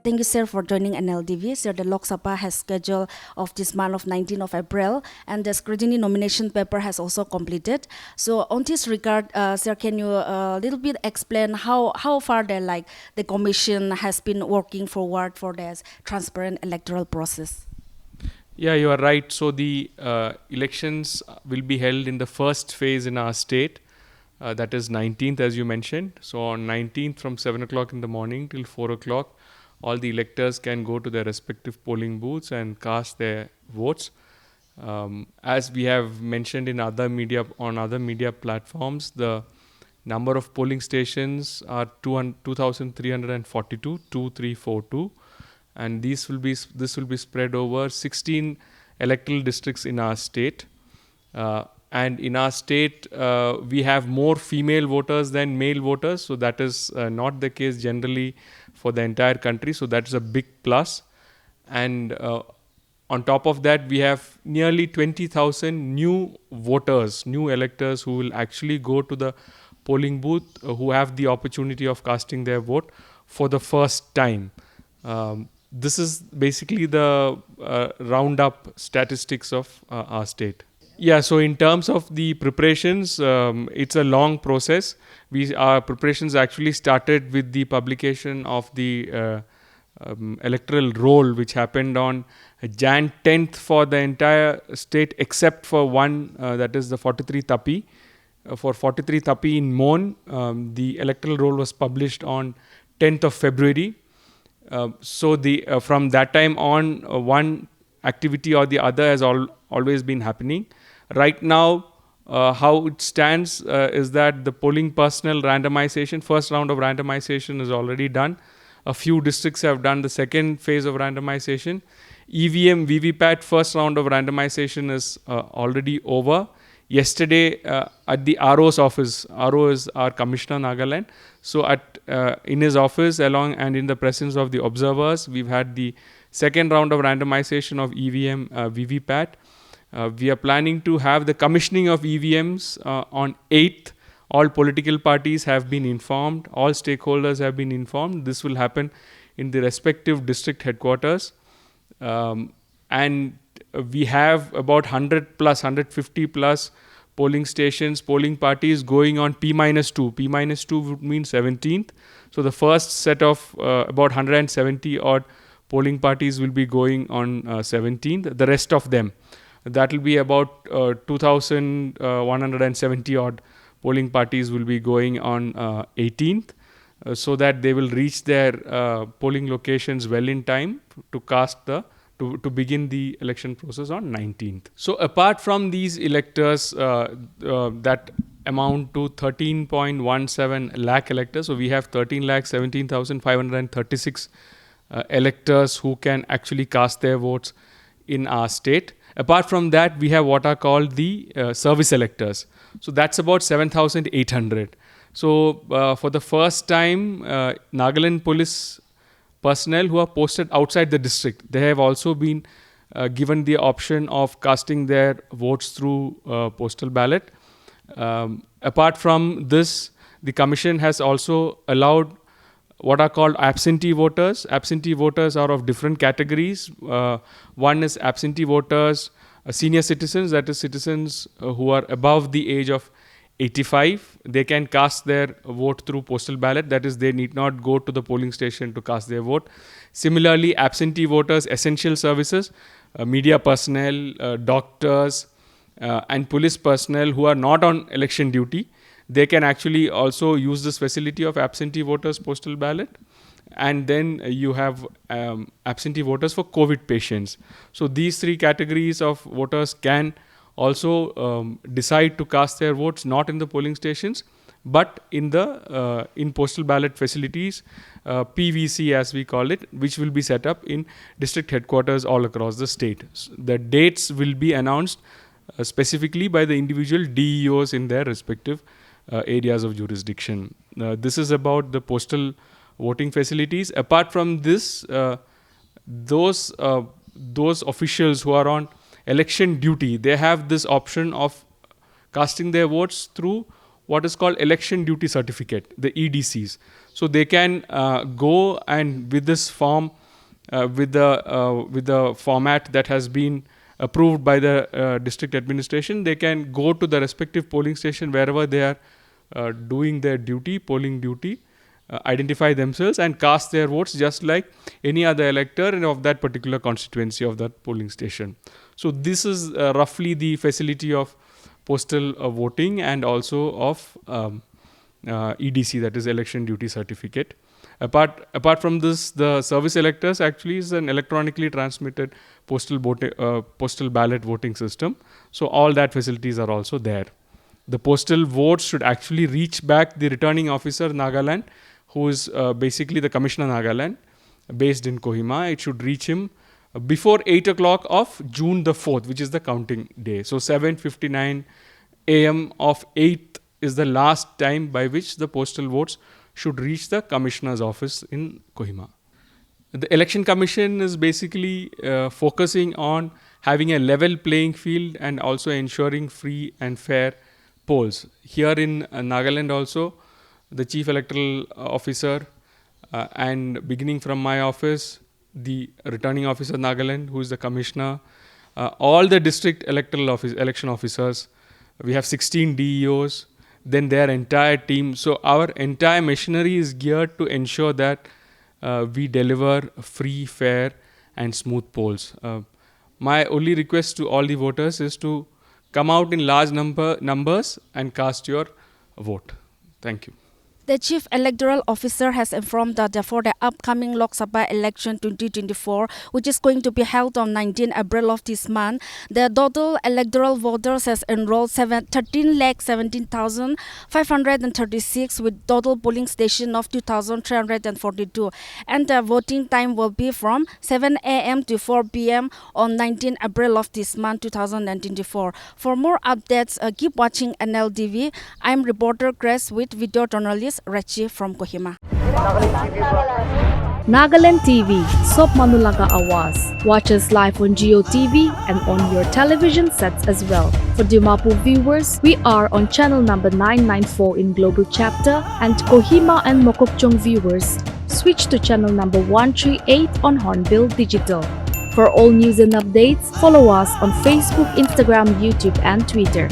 Thank you, sir, for joining NLTV. Sir, the Lok Sabha has scheduled of this month of 19th of April, and the scrutiny nomination paper has also completed. So, on this regard, sir, can you a little bit explain how far the commission has been working forward for this transparent electoral process? Yeah, you are right. So the elections will be held in the first phase in our state. That is 19th, as you mentioned. So on 19th, from 7 o'clock in the morning till 4 o'clock, all the electors can go to their respective polling booths and cast their votes. As we have mentioned in other media platforms, the number of polling stations are 2,342, 2342, and this will be spread over 16 electoral districts in our state. And in our state, we have more female voters than male voters, so that is not the case generally for the entire country. So that is a big plus. And on top of that, we have nearly 20,000 new voters, new electors who will actually go to the polling booth, who have the opportunity of casting their vote for the first time. This is basically the roundup statistics of our state. Yeah, so in terms of the preparations, it's a long process. Our preparations actually started with the publication of the electoral roll, which happened on Jan 10th for the entire state, except for one, that is the 43 Tapi. For 43 Tapi in Mon, the electoral roll was published on 10th of February. So from that time on, one activity or the other has always been happening. Right now, how it stands is that the polling personnel randomization, first round of randomization is already done. A few districts have done the second phase of randomization. EVM, VVPAT, first round of randomization is already over. Yesterday, at the RO's office, RO is our Commissioner Nagaland. So in his office, along and in the presence of the observers, we've had the second round of randomization of EVM, VVPAT. We are planning to have the commissioning of EVMs on 8th. All political parties have been informed. All stakeholders have been informed. This will happen in the respective district headquarters. And we have about 100 plus, 150 plus polling stations, polling parties going on P-2. P-2 would mean 17th. So the first set of about 170 odd polling parties will be going on 17th. The rest of them, that will be about 2,170 odd polling parties will be going on 18th, so that they will reach their polling locations well in time to to begin the election process on 19th. So apart from these electors that amount to 13.17 lakh electors, so we have 13,17,536 electors who can actually cast their votes in our state. Apart from that, we have what are called the service electors. So that's about 7,800. So for the first time, Nagaland police personnel who are posted outside the district, they have also been given the option of casting their votes through postal ballot. Apart from this, the commission has also allowed what are called absentee voters. Absentee voters are of different categories. One is absentee voters, senior citizens, that is citizens who are above the age of 85. They can cast their vote through postal ballot. That is, they need not go to the polling station to cast their vote. Similarly, absentee voters, essential services, media personnel, doctors, and police personnel who are not on election duty, they can actually also use this facility of absentee voters postal ballot. And then you have absentee voters for COVID patients. So these three categories of voters can also decide to cast their votes not in the polling stations, but in the in postal ballot facilities, PVC as we call it, which will be set up in district headquarters all across the state. The dates will be announced specifically by the individual DEOs in their respective areas of jurisdiction. This is about the postal voting facilities. Apart from this, those officials who are on election duty, they have this option of casting their votes through what is called election duty certificate, the EDCs. So they can go and with this form, with the format that has been approved by the district administration, they can go to the respective polling station wherever they are doing their duty, polling duty, identify themselves and cast their votes just like any other elector of that particular constituency of that polling station. So this is roughly the facility of postal voting and also of EDC, that is election duty certificate. Apart from this, the service electors actually is an electronically transmitted postal ballot voting system. So all that facilities are also there. The postal votes should actually reach back the returning officer Nagaland, who is basically the Commissioner Nagaland, based in Kohima. It should reach him before 8 o'clock of June the 4th, which is the counting day. So 7:59 a.m. of 8th is the last time by which the postal votes should reach the Commissioner's office in Kohima. The Election Commission is basically focusing on having a level playing field and also ensuring free and fair polls. Here in Nagaland also, the Chief Electoral Officer and beginning from my office, the Returning Officer Nagaland, who is the Commissioner, all the district election officers, we have 16 DEOs, then their entire team. So our entire machinery is geared to ensure that we deliver free, fair and smooth polls. My only request to all the voters is to come out in large numbers and cast your vote. Thank you. The Chief Electoral Officer has informed that for the upcoming Lok Sabha election 2024, which is going to be held on 19 April of this month, the total electoral voters has enrolled 13,17,536 with total polling station of 2,342. And the voting time will be from 7 a.m. to 4 p.m. on 19 April of this month 2024. For more updates, keep watching NLTV. I'm reporter Grace with video journalist Rachi from Kohima. Nagaland TV, Sob Manulaga Awas. Watch us live on Geo TV and on your television sets as well. For Dimapur viewers, we are on channel number 994 in Global Chapter, and Kohima and Mokokchung viewers, switch to channel number 138 on Hornbill Digital. For all news and updates, follow us on Facebook, Instagram, YouTube and Twitter.